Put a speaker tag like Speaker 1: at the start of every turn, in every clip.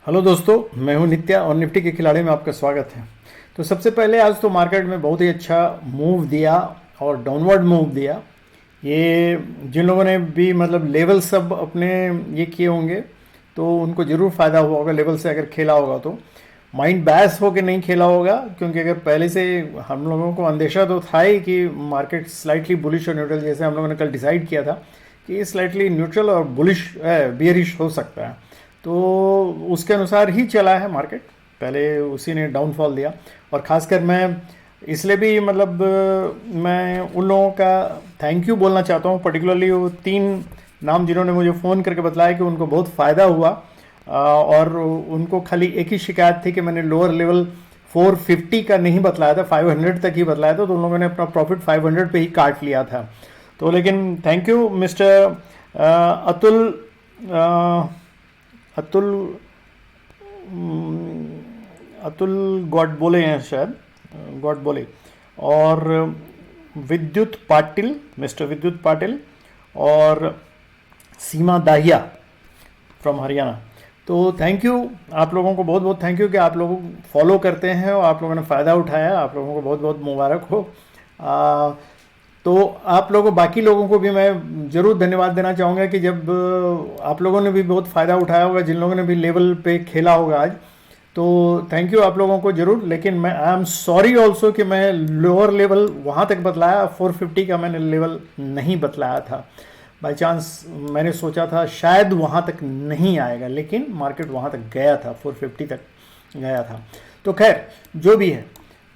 Speaker 1: Hello दोस्तों, मैं हूं नित्या और निफ्टी के खिलाड़ी में आपका स्वागत है। तो सबसे पहले आज तो मार्केट में बहुत ही अच्छा मूव दिया और डाउनवर्ड मूव दिया। ये जिन लोगों ने भी मतलब लेवल सब अपने ये किए होंगे तो उनको ज़रूर फ़ायदा हुआ होगा। लेवल से अगर खेला होगा तो माइंड बैस होकर नहीं खेला होगा, क्योंकि अगर पहले से हम लोगों को अंदेशा तो था ही कि मार्केट स्लाइटली बुलिश और न्यूट्रल, जैसे हम लोगों ने कल डिसाइड किया था कि स्लाइटली न्यूट्रल और बुलिश बियरिश हो सकता है, तो उसके अनुसार ही चला है मार्केट। पहले उसी ने डाउनफॉल दिया। और ख़ासकर मैं इसलिए भी मतलब मैं उन लोगों का थैंक यू बोलना चाहता हूँ, पर्टिकुलरली वो 3 नाम जिन्होंने मुझे फ़ोन करके बताया कि उनको बहुत फ़ायदा हुआ। और उनको खाली एक ही शिकायत थी कि मैंने लोअर लेवल 450 का नहीं बतलाया था, 500 तक ही बतलाया था, तो उन लोगों ने अपना प्रॉफिट 500 पे ही काट लिया था। तो लेकिन thank you mister Atul Atul Atul God बोले हैं शायद, गॉड बोले, और विद्युत पाटिल, मिस्टर विद्युत पाटिल, और सीमा दाहिया फ्रॉम हरियाणा। तो थैंक यू आप लोगों को, बहुत बहुत थैंक यू कि आप लोग फॉलो करते हैं और आप लोगों ने फ़ायदा उठाया। आप लोगों को बहुत बहुत मुबारक हो। तो आप लोगों, बाकी लोगों को भी मैं ज़रूर धन्यवाद देना चाहूँगा कि जब आप लोगों ने भी बहुत फ़ायदा उठाया होगा, जिन लोगों ने भी लेवल पे खेला होगा आज, तो थैंक यू आप लोगों को ज़रूर। लेकिन मैं आई एम सॉरी ऑल्सो कि मैं लोअर लेवल वहाँ तक बतलाया, 450 का मैंने लेवल नहीं बतलाया था। बाई चांस मैंने सोचा था शायद वहाँ तक नहीं आएगा, लेकिन मार्केट वहाँ तक गया था, 450 तक गया था। तो खैर जो भी है,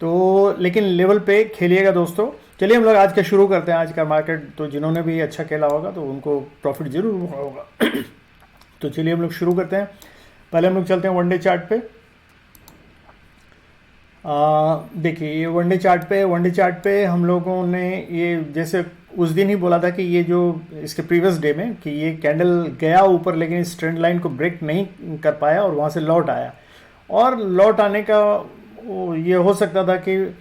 Speaker 1: तो लेकिन लेवल पे खेलिएगा दोस्तों। चलिए हम लोग आज का शुरू करते हैं। आज का मार्केट तो जिन्होंने भी अच्छा खेला होगा तो उनको प्रॉफिट जरूर हुआ होगा। तो चलिए हम लोग शुरू करते हैं। पहले हम लोग चलते हैं वनडे चार्ट पे। देखिए ये वनडे चार्ट पे हम लोगों ने ये जैसे उस दिन ही बोला था कि ये जो इसके प्रीवियस डे में कि ये कैंडल गया ऊपर, लेकिन इस ट्रेंड लाइन को ब्रेक नहीं कर पाया और वहाँ से लौट आया। और लौट आने का ये हो सकता था कि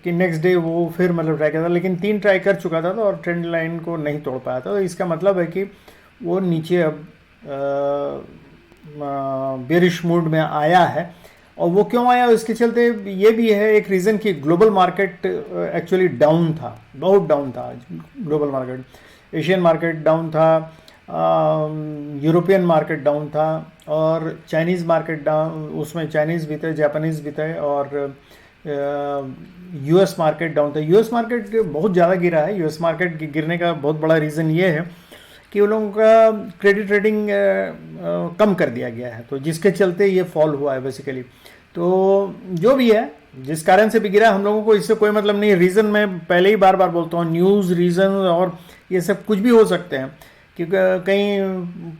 Speaker 1: नेक्स्ट डे वो फिर मतलब ट्राई करता, लेकिन 3 ट्राई कर चुका था और ट्रेंड लाइन को नहीं तोड़ पाया था। तो इसका मतलब है कि वो नीचे अब बेरिश मूड में आया है। और वो क्यों आया, इसके चलते ये भी है एक रीज़न कि ग्लोबल मार्केट एक्चुअली डाउन था, बहुत डाउन था global market. Asian market down था, यूरोपियन मार्केट डाउन था, और चाइनीज़ मार्केट डाउन, उसमें चाइनीज़ भी थे, जापानीज़ भी थे, और यूएस मार्केट डाउन था। यूएस मार्केट बहुत ज़्यादा गिरा है। यूएस मार्केट गिरने का बहुत बड़ा रीज़न ये है कि उन लोगों का क्रेडिट रेटिंग कम कर दिया गया है, तो जिसके चलते ये फॉल हुआ है बेसिकली। तो जो भी है, जिस कारण से भी गिरा, हम लोगों को इससे कोई मतलब नहीं। रीज़न मैं पहले ही बार बार बोलता हूँ, न्यूज़ रीज़न और ये सब कुछ भी हो सकते हैं, क्योंकि कहीं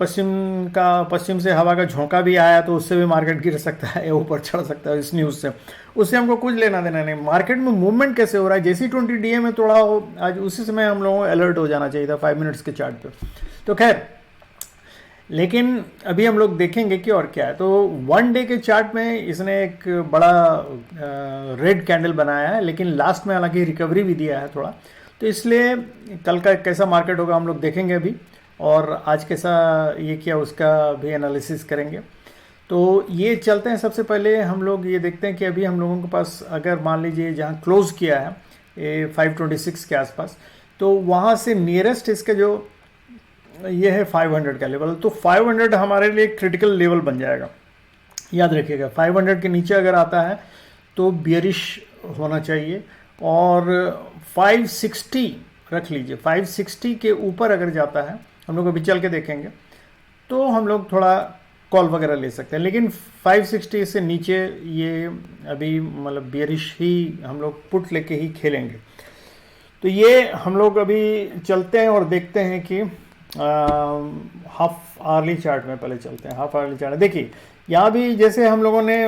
Speaker 1: पश्चिम से हवा का झोंका भी आया तो उससे भी मार्केट गिर सकता है, ऊपर चढ़ सकता है इस न्यूज़ से। उससे हमको कुछ लेना देना नहीं। मार्केट में मूवमेंट कैसे हो रहा है, जैसी 20 डीए में तोड़ा हो आज, उसी समय हम लोगों को अलर्ट हो जाना चाहिए था 5 मिनट्स के चार्ट पे। तो खैर, लेकिन अभी हम लोग देखेंगे कि और क्या है। तो 1 डे के चार्ट में इसने एक बड़ा रेड कैंडल बनाया है, लेकिन लास्ट में हालांकि रिकवरी भी दिया है थोड़ा। तो इसलिए कल का कैसा मार्केट होगा हम लोग देखेंगे अभी, और आज कैसा ये किया उसका भी एनालिसिस करेंगे। तो ये चलते हैं। सबसे पहले हम लोग ये देखते हैं कि अभी हम लोगों के पास अगर मान लीजिए जहाँ क्लोज़ किया है ये 526 के आसपास, तो वहाँ से नियरेस्ट इसका जो ये है 500 का लेवल। तो 500 हमारे लिए क्रिटिकल लेवल बन जाएगा, याद रखिएगा। 500 के नीचे अगर आता है तो बियरिश होना चाहिए, और 560 रख लीजिए। 560 के ऊपर अगर जाता है, हम लोग अभी चल के देखेंगे, तो हम लोग थोड़ा कॉल वगैरह ले सकते हैं। लेकिन 560 से नीचे ये अभी मतलब बियरिश ही हम लोग पुट लेके ही खेलेंगे। तो ये हम लोग अभी चलते हैं और देखते हैं कि हाफ आवरली चार्ट में पहले चलते हैं। हाफ आवरली चार्ट देखिए, यहाँ भी जैसे हम लोगों ने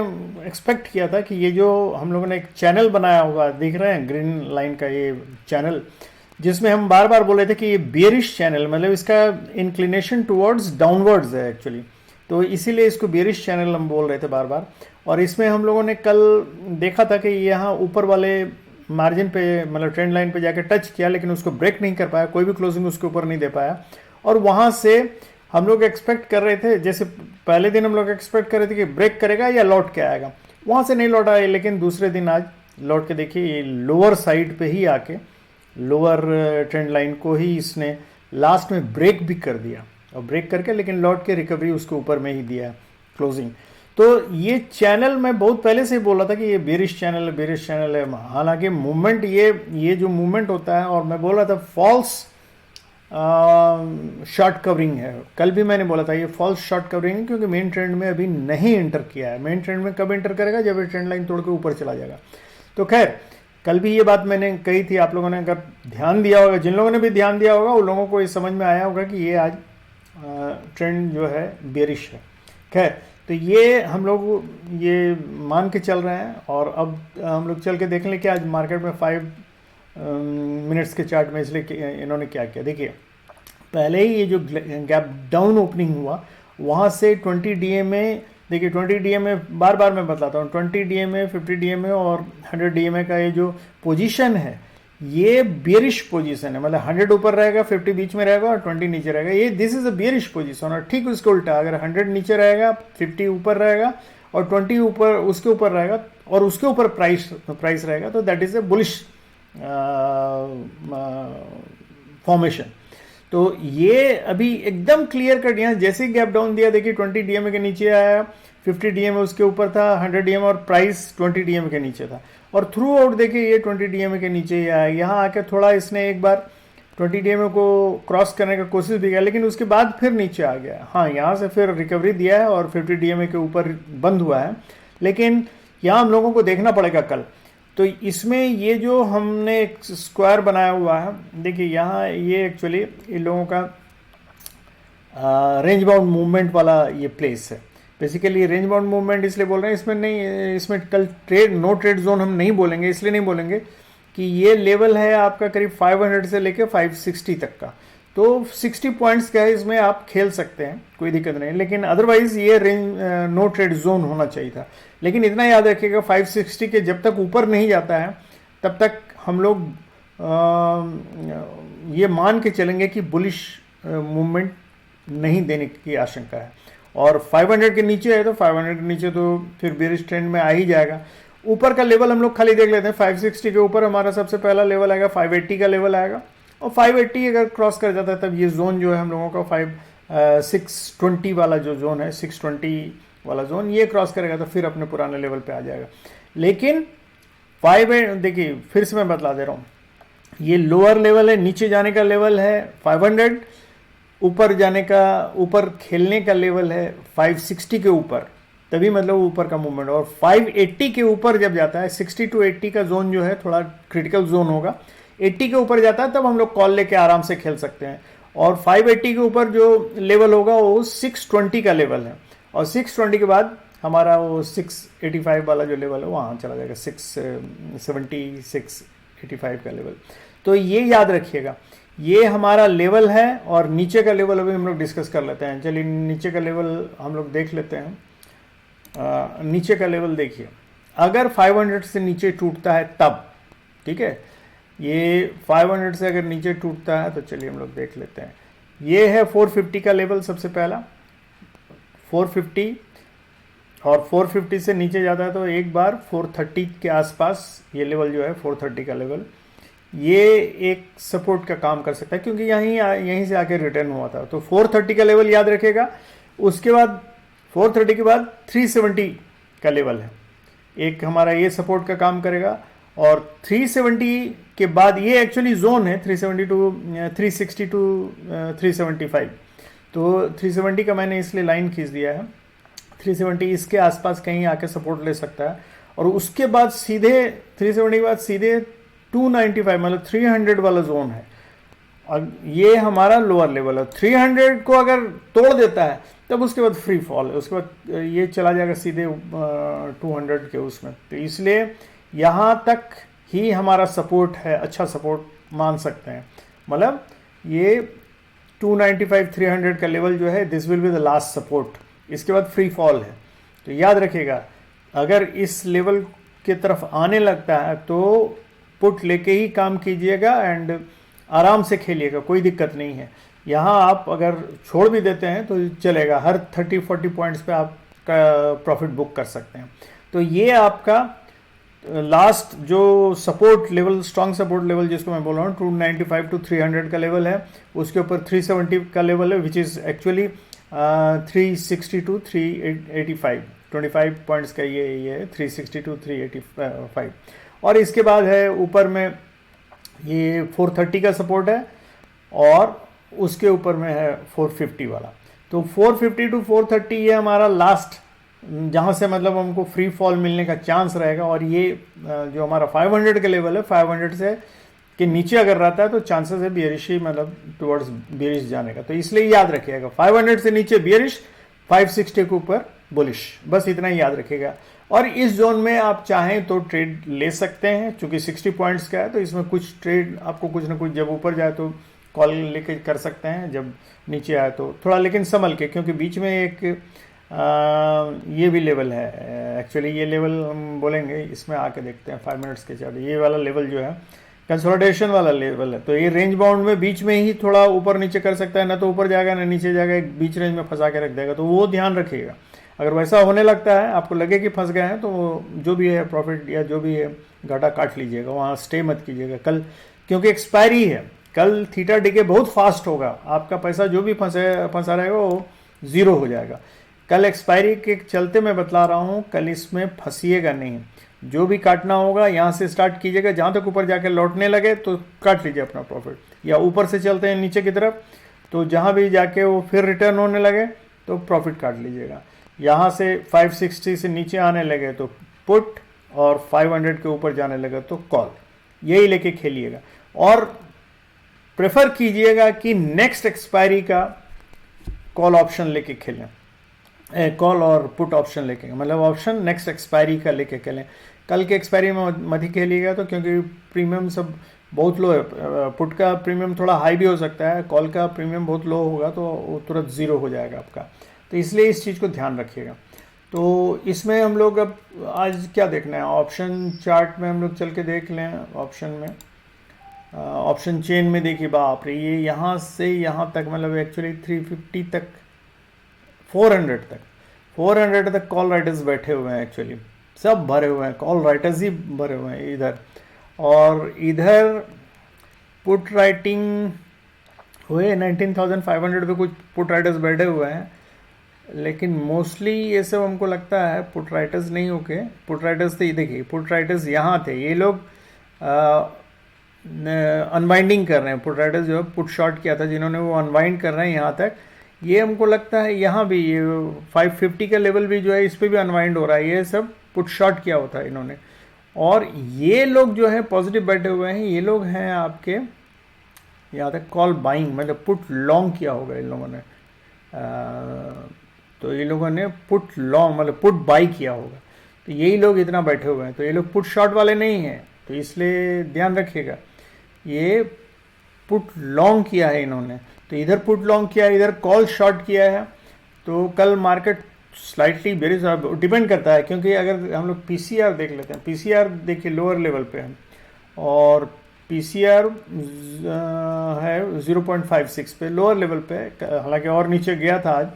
Speaker 1: एक्सपेक्ट किया था कि ये जो हम लोगों ने एक चैनल बनाया हुआ दिख रहे हैं, ग्रीन लाइन का ये चैनल, जिसमें हम बार बार बोल रहे थे कि ये बियरिश चैनल, मतलब इसका इंक्लिनेशन टुवर्ड्स डाउनवर्ड्स है एक्चुअली, तो इसीलिए इसको बियरिश चैनल हम बोल रहे थे बार बार। और इसमें हम लोगों ने कल देखा था कि यहाँ ऊपर वाले मार्जिन पे मतलब ट्रेंड लाइन पे जाके टच किया, लेकिन उसको ब्रेक नहीं कर पाया, कोई भी क्लोजिंग उसके ऊपर नहीं दे पाया, और वहाँ से हम लोग एक्सपेक्ट कर रहे थे, जैसे पहले दिन हम लोग एक्सपेक्ट कर रहे थे कि ब्रेक करेगा या लौट के आएगा, वहाँ से नहीं लौटा है, लेकिन दूसरे दिन आज लौट के देखिए ये लोअर साइड पे ही आके लोअर ट्रेंड लाइन को ही इसने लास्ट में ब्रेक भी कर दिया, और ब्रेक करके लेकिन लौट के रिकवरी उसके ऊपर में ही दिया है क्लोजिंग। तो ये चैनल मैं बहुत पहले से ही बोला था कि ये बेरिश चैनल है, बेरिश चैनल है। हालांकि मूवमेंट ये जो मूवमेंट होता है, और मैं बोल रहा था फॉल्स शॉर्ट कवरिंग है, कल भी मैंने बोला था ये फॉल्स शॉर्ट कवरिंग है, क्योंकि मेन ट्रेंड में अभी नहीं एंटर किया है। मेन ट्रेंड में कब एंटर करेगा, जब ये ट्रेंड लाइन तोड़ के ऊपर चला जाएगा। तो खैर कल भी ये बात मैंने कही थी, आप लोगों ने अगर ध्यान दिया होगा, जिन लोगों ने भी ध्यान दिया होगा उन लोगों को ये समझ में आया होगा कि ये आज ट्रेंड जो है बेरिश है। खैर तो ये हम लोग ये मान के चल रहे हैं, और अब हम लोग चल के देख लें कि आज मार्केट में 5 मिनट्स के चार्ट में इसलिए इन्होंने क्या किया। देखिए पहले ही ये जो गैप डाउन ओपनिंग हुआ, वहाँ से 20 DMA, देखिए 20 DMA बार बार मैं बताता हूँ, 20 DMA, 50 DMA और 100 DMA का ये जो पोजीशन है, ये बेरिश पोजीशन है। मतलब 100 ऊपर रहेगा, 50 बीच में रहेगा और 20 नीचे रहेगा, ये this is a bearish position. और ठीक उसके उल्टा, अगर 100 नीचे रहेगा, 50 ऊपर रहेगा और 20 ऊपर उसके ऊपर रहेगा, और उसके ऊपर प्राइस रहेगा, तो that is a bullish formation. तो ये अभी एकदम क्लियर कट, यहाँ जैसे गैप डाउन दिया, देखिए 20 DMA के नीचे आया, 50 DMA उसके ऊपर था, 100 DMA और प्राइस 20 DMA के नीचे था, और थ्रू आउट देखिए ये 20 DMA के नीचे ही आया। यहाँ आके थोड़ा इसने एक बार 20 DMA को क्रॉस करने का कोशिश भी किया, लेकिन उसके बाद फिर नीचे आ गया। हाँ, यहाँ से फिर रिकवरी दिया है और 50 DMA के ऊपर बंद हुआ है, लेकिन यहाँ हम लोगों को देखना पड़ेगा कल। तो इसमें ये जो हमने एक स्क्वायर बनाया हुआ है, देखिए यहाँ ये एक्चुअली इन लोगों का रेंज बाउंड मूवमेंट वाला ये प्लेस है। बेसिकली रेंज बाउंड मूवमेंट इसलिए बोल रहे हैं, इसमें नहीं, इसमें कल नो ट्रेड जोन हम नहीं बोलेंगे, इसलिए नहीं बोलेंगे कि ये लेवल है आपका करीब 500 से लेके 560 तक का। तो 60 पॉइंट्स का है, इसमें आप खेल सकते हैं, कोई दिक्कत नहीं, लेकिन अदरवाइज ये रेंज नो ट्रेड जोन होना चाहिए था। लेकिन इतना याद रखिएगा 560 के जब तक ऊपर नहीं जाता है तब तक हम लोग ये मान के चलेंगे कि बुलिश मूवमेंट नहीं देने की आशंका है। और 500 के नीचे है तो 500 के नीचे तो फिर बेरिश ट्रेंड में आ ही जाएगा। ऊपर का लेवल हम लोग खाली देख लेते हैं, 560 के ऊपर हमारा सबसे पहला लेवल आएगा, 580 का लेवल आएगा, और 580 अगर क्रॉस कर जाता है तब ये जोन जो है हम लोगों का 620 वाला जो जोन है, 620 वाला जोन, ये क्रॉस करेगा तो फिर अपने पुराने लेवल पे आ जाएगा। लेकिन देखिए फिर से मैं बतला दे रहा हूँ, ये लोअर लेवल है, नीचे जाने का लेवल है 500, ऊपर जाने का, ऊपर खेलने का लेवल है 560 के ऊपर, तभी मतलब ऊपर का मूवमेंट। और 580 के ऊपर जब जाता है, 60 to 80 का जोन जो है थोड़ा क्रिटिकल जोन होगा, 80 के ऊपर जाता है तब हम लोग कॉल लेके आराम से खेल सकते हैं। और 580 के ऊपर जो लेवल होगा वो 620 का लेवल है, और 620 के बाद हमारा वो 685 वाला जो लेवल है वहाँ चला जाएगा, 670 685 का लेवल। तो ये याद रखिएगा, ये हमारा लेवल है। और नीचे का लेवल अभी हम लोग डिस्कस कर लेते हैं। चलिए नीचे का लेवल हम लोग देख लेते हैं। नीचे का लेवल देखिए, अगर 500 से नीचे टूटता है तब, ठीक है, ये 500 से अगर नीचे टूटता है तो चलिए हम लोग देख लेते हैं। ये है 450 का लेवल, सबसे पहला 450, और 450 से नीचे जाता है तो एक बार 430 के आसपास ये लेवल जो है 430 का लेवल, ये एक सपोर्ट का काम कर सकता है, क्योंकि यहीं से आके रिटर्न हुआ था। तो 430 का लेवल याद रखेगा। उसके बाद 430 के बाद 370 का लेवल है, एक हमारा ये सपोर्ट का काम करेगा। और 370 के बाद ये एक्चुअली जोन है 370 टू 360 टू 375, तो 370 का मैंने इसलिए लाइन खींच दिया है। 370 इसके आसपास कहीं आके सपोर्ट ले सकता है, और उसके बाद सीधे 370 के बाद सीधे 295 मतलब 300 वाला जोन है, और ये हमारा लोअर लेवल है। 300 को अगर तोड़ देता है तब उसके बाद फ्री फॉल है, उसके बाद ये चला जाएगा सीधे 200 के उसमें। तो इसलिए यहाँ तक ही हमारा सपोर्ट है, अच्छा सपोर्ट मान सकते हैं। मतलब ये 295 300 का लेवल जो है, this will be the last support, इसके बाद फ्री फॉल है। तो याद रखिएगा, अगर इस लेवल के तरफ आने लगता है तो पुट लेके ही काम कीजिएगा एंड आराम से खेलिएगा, कोई दिक्कत नहीं है। यहाँ आप अगर छोड़ भी देते हैं तो चलेगा, हर 30-40 पॉइंट्स पे आप प्रॉफिट बुक कर सकते हैं। तो ये आपका लास्ट जो support level, strong support level जिसको मैं बोल रहा हूँ 295 टू 300 का लेवल है, उसके ऊपर 370 का लेवल है, which is actually 360 to 385, 25 points का ये 360 टू 385। और इसके बाद है ऊपर में ये 430 का सपोर्ट है, और उसके ऊपर में है 450 वाला। तो 450 टू 430 ये हमारा लास्ट, जहाँ से मतलब हमको फ्री फॉल मिलने का चांस रहेगा। और ये जो हमारा 500 का लेवल है, 500 से के नीचे अगर रहता है तो चांसेस है बियरिश ही, मतलब टुवर्ड्स बियरिश जाने का। तो इसलिए याद रखिएगा 500 से नीचे बियरिश, 560 के ऊपर बुलिश, बस इतना ही याद रखिएगा। और इस जोन में आप चाहें तो ट्रेड ले सकते हैं, चूंकि 60 पॉइंट्स का है तो इसमें कुछ ट्रेड आपको कुछ ना कुछ, जब ऊपर जाए तो कॉल लेके कर सकते हैं, जब नीचे आए तो थोड़ा लेकिन संभल के, क्योंकि बीच में एक ये भी लेवल है। एक्चुअली ये लेवल हम बोलेंगे, इसमें आके देखते हैं 5 मिनट्स के चार्ट। ये वाला लेवल जो है कंसोलिडेशन वाला लेवल है, तो ये रेंज बाउंड में बीच में ही थोड़ा ऊपर नीचे कर सकता है, ना तो ऊपर जाएगा ना नीचे जाएगा, एक बीच रेंज में फंसा के रख देगा। तो वो ध्यान रखिएगा, अगर वैसा होने लगता है, आपको लगे कि फंस गए हैं, तो जो भी है प्रॉफिट या जो भी है घाटा काट लीजिएगा, वहाँ स्टे मत कीजिएगा कल, क्योंकि एक्सपायरी है। कल थीटा डिके बहुत फास्ट होगा, आपका पैसा जो भी फंसा रहेगा वो ज़ीरो हो जाएगा। कल एक्सपायरी के चलते मैं बतला रहा हूँ, कल इसमें फंसीएगा नहीं। जो भी काटना होगा यहाँ से स्टार्ट कीजिएगा, जहाँ तक ऊपर जाके लौटने लगे तो काट लीजिए अपना प्रॉफिट, या ऊपर से चलते हैं नीचे की तरफ तो जहाँ भी जाके वो फिर रिटर्न होने लगे तो प्रॉफिट काट लीजिएगा। यहाँ से 560 से नीचे आने लगे तो पुट, और 500 के ऊपर जाने लगे तो कॉल, यही लेके खेलिएगा। और प्रेफर कीजिएगा कि नेक्स्ट एक्सपायरी का कॉल ऑप्शन लेके खेलें, कॉल और पुट ऑप्शन लेके, मतलब ऑप्शन नेक्स्ट एक्सपायरी का लेके खेलें। कल के एक्सपायरी में मत ही खेलिएगा, तो क्योंकि प्रीमियम सब बहुत लो है। पुट का प्रीमियम थोड़ा हाई भी हो सकता है, कॉल का प्रीमियम बहुत लो होगा तो वो तुरंत ज़ीरो हो जाएगा आपका। तो इसलिए इस चीज़ को ध्यान रखिएगा। तो इसमें हम लोग अब आज क्या देखना है, ऑप्शन चार्ट में हम लोग चल के देख लें। ऑप्शन में, ऑप्शन चेन में देखिए, बाप रे, ये यहाँ से यहाँ तक, मतलब एक्चुअली 350 तक, 400 तक कॉल राइटर्स बैठे हुए हैं। एक्चुअली सब भरे हुए हैं, कॉल राइटर्स ही भरे हुए हैं इधर। और इधर पुट राइटिंग हुए 19,500 पे कुछ पुट राइटर्स बैठे हुए हैं, लेकिन मोस्टली ये सब हमको लगता है पुट राइटर्स नहीं होके, पुट राइटर्स थे, देखिए पुट राइटर्स यहाँ थे, ये लोग अनवाइंडिंग कर रहे हैं। पुट राइटर्स जो है पुट शॉर्ट किया था जिन्होंने, वो अनवाइंड कर रहे हैं यहाँ तक। ये हमको लगता है यहाँ भी ये 550 का लेवल भी जो है इस पर भी अनवाइंड हो रहा है, ये सब पुट शॉर्ट किया होता है इन्होंने। और ये लोग जो है पॉजिटिव बैठे हुए हैं, ये लोग हैं आपके यहाँ तक कॉल बाइंग, मतलब पुट लॉन्ग किया होगा इन लोगों ने। तो ये लोगों ने पुट लॉन्ग मतलब पुट बाई किया होगा, तो यही लोग इतना बैठे हुए हैं। तो ये लोग पुट शॉर्ट वाले नहीं हैं, तो इसलिए ध्यान रखिएगा, ये पुट लॉन्ग किया है इन्होंने। तो इधर पुट लॉन्ग किया है, इधर कॉल शॉर्ट किया है। तो कल मार्केट स्लाइटली बेरिश डिपेंड करता है, क्योंकि अगर हम लोग पीसीआर देख लेते हैं, पीसीआर देखिए लोअर लेवल पे है, और पीसीआर है 0.56 पे, लोअर लेवल पे। हालांकि और नीचे गया था आज,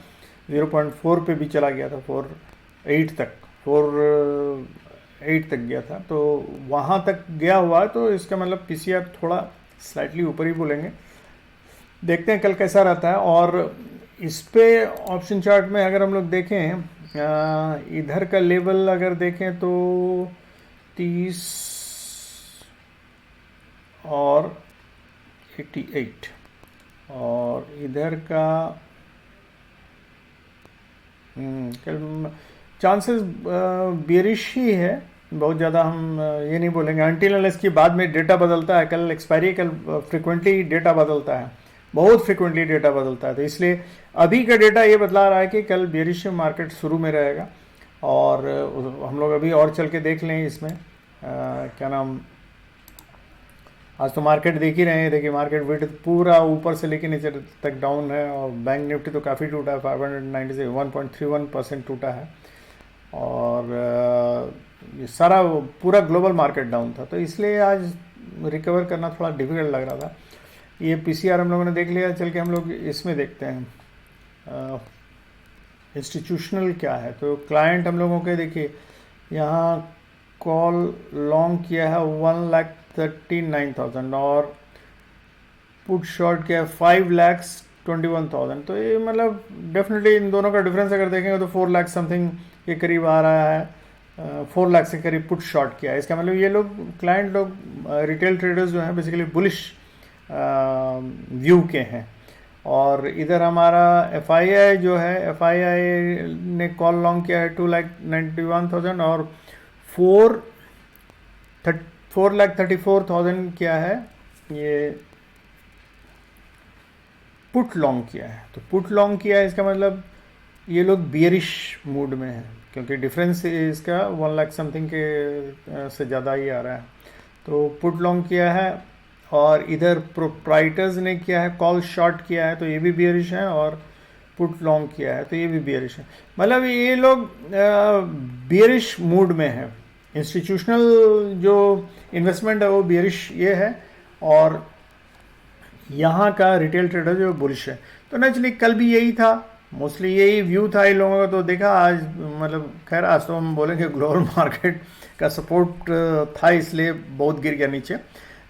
Speaker 1: 0.4 पे भी चला गया था, 4.8 तक गया था। तो वहाँ तक गया हुआ, तो इसका मतलब पीसीआर थोड़ा स्लाइटली ऊपर ही बोलेंगे। देखते हैं कल कैसा रहता है। और इस पे ऑप्शन चार्ट में अगर हम लोग देखें, इधर का लेवल अगर देखें तो 30 और 88, और इधर का चांसेस बियरिश ही है बहुत ज़्यादा। हम ये नहीं बोलेंगे अनटिल अनलेस की बाद में डेटा बदलता है। कल एक्सपायरी, कल फ्रिक्वेंटली डेटा बदलता है, बहुत फ्रिक्वेंटली डेटा बदलता है। तो इसलिए अभी का डेटा ये बतला रहा है कि कल बेरिश मार्केट शुरू में रहेगा। और हम लोग अभी और चल के देख लें इसमें क्या नाम, आज तो मार्केट देख ही रहे हैं। देखिए मार्केट विड्थ पूरा ऊपर से लेके नीचे तक डाउन है, और बैंक निफ्टी तो काफ़ी टूटा है, 590 से 1.31% टूटा है। और ये सारा पूरा ग्लोबल मार्केट डाउन था, तो इसलिए आज रिकवर करना थोड़ा डिफिकल्ट लग रहा था। ये पीसीआर हम लोगों ने देख लिया, चल के हम लोग इसमें देखते हैं इंस्टीट्यूशनल क्या है। तो क्लाइंट हम लोगों के देखिए यहाँ कॉल लॉन्ग किया है 1,39,000 और पुट शॉर्ट किया है 5,21,000। तो ये मतलब डेफिनेटली इन दोनों का डिफरेंस अगर देखेंगे तो 4 लाख समथिंग के करीब आ रहा है, 4 लाख से करीब पुट शॉर्ट किया है। इसका मतलब ये लोग क्लाइंट लोग रिटेल ट्रेडर्स जो हैं बेसिकली बुलिश व्यू के हैं। और इधर हमारा FII जो है, FII ने कॉल लॉन्ग किया है 2,91,000 और 4,34,000 किया है ये पुट लॉन्ग किया है। तो पुट लॉन्ग किया है इसका मतलब ये लोग बियरिश मूड में है, क्योंकि डिफरेंस इसका 1 लाख समथिंग के से ज़्यादा ही आ रहा है। तो पुट लॉन्ग किया है और इधर प्रोप्राइटर्स ने किया है कॉल शॉर्ट किया है, तो ये भी बियरिश है, और पुट लॉन्ग किया है तो ये भी बियरिश है। मतलब ये लोग बियरिश मूड में है। इंस्टीट्यूशनल जो इन्वेस्टमेंट है वो बियरिश ये है, और यहाँ का रिटेल ट्रेडर जो बुलिश है। तो नेचुरली कल भी यही था, मोस्टली यही व्यू था इन लोगों का। तो देखा आज मतलब खैर आज तो हम बोलेंगे ग्लोबल मार्केट का सपोर्ट था इसलिए बहुत गिर गया नीचे,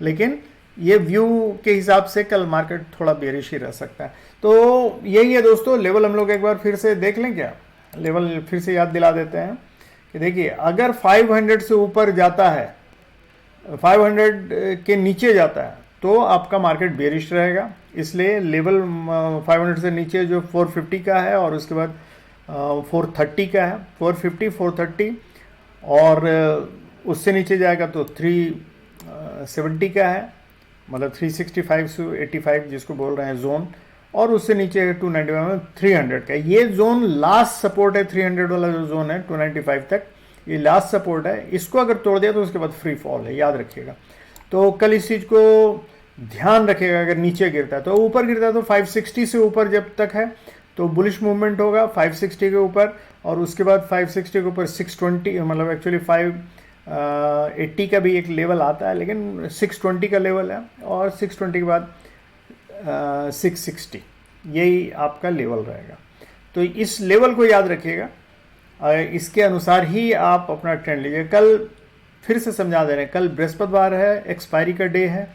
Speaker 1: लेकिन ये व्यू के हिसाब से कल मार्केट थोड़ा बेरिश ही रह सकता है। तो यही है दोस्तों, लेवल हम लोग एक बार फिर से देख लें क्या, लेवल फिर से याद दिला देते हैं कि देखिए अगर 500 से ऊपर जाता है, 500 के नीचे जाता है तो आपका मार्केट बेरिश रहेगा। इसलिए लेवल 500 से नीचे जो 450 का है और उसके बाद 430 का है, 450 430 और उससे नीचे जाएगा तो 370 का है, मतलब 365 से 85 जिसको बोल रहे हैं जोन, और उससे नीचे है 295 में 300 का। ये जोन लास्ट सपोर्ट है, 300 वाला जो जोन है 295 तक ये लास्ट सपोर्ट है। इसको अगर तोड़ दिया तो उसके बाद फ्री फॉल है, याद रखिएगा। तो कल इस चीज़ को ध्यान रखिएगा, अगर नीचे गिरता है तो ऊपर गिरता है तो 560 से ऊपर जब तक है तो बुलिश मूवमेंट होगा 560 के ऊपर, और उसके बाद 560 के ऊपर 620, मतलब एक्चुअली 580 का भी एक लेवल आता है, लेकिन 620 का लेवल है, और 620 के बाद 660 यही आपका लेवल रहेगा। तो इस लेवल को याद रखिएगा, इसके अनुसार ही आप अपना ट्रेंड लीजिए। कल फिर से समझा दे रहे हैं, कल बृहस्पतिवार है, एक्सपायरी का डे है,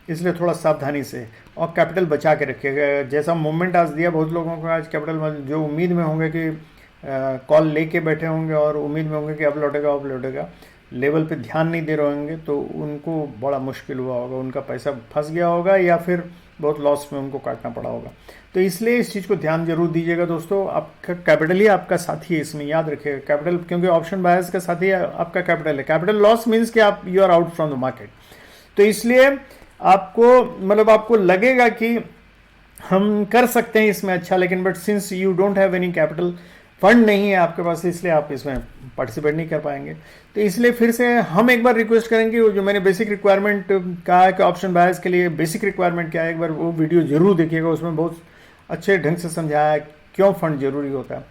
Speaker 1: इसलिए थोड़ा सावधानी से और कैपिटल बचा के रखिएगा। जैसा मूवमेंट आज दिया, बहुत लोगों को आज कैपिटल जो उम्मीद में होंगे कि कॉल लेके बैठे होंगे और उम्मीद में होंगे कि अब लौटेगा, लेवल पे ध्यान नहीं दे रहे होंगे, तो उनको बड़ा मुश्किल हुआ होगा, उनका पैसा फंस गया होगा या फिर बहुत लॉस में उनको काटना पड़ा होगा। तो इसलिए इस चीज़ को ध्यान जरूर दीजिएगा दोस्तों। आपका कैपिटल ही आपका साथी है, इसमें याद रखिएगा कैपिटल, क्योंकि ऑप्शन बायर्स का साथी आपका कैपिटल है। कैपिटल लॉस मीन्स कि आप you are out from the market. तो इसलिए आपको मतलब आपको लगेगा कि हम कर सकते हैं इसमें अच्छा, लेकिन but since you don't have any capital, fund नहीं है आपके पास, इसलिए आप इसमें पार्टिसिपेट नहीं कर पाएंगे। तो इसलिए फिर से हम एक बार रिक्वेस्ट करेंगे, जो मैंने बेसिक रिक्वायरमेंट कहा है कि ऑप्शन बायर्स के लिए बेसिक रिक्वायरमेंट क्या है, एक बार वो वीडियो जरूर देखिएगा, उसमें बहुत अच्छे ढंग से समझाया है क्यों फंड जरूरी होता है,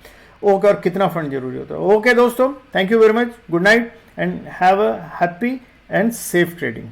Speaker 1: ओके, और कितना फंड जरूरी होता है। ओके दोस्तों, thank you very much, good night and have a happy and safe trading.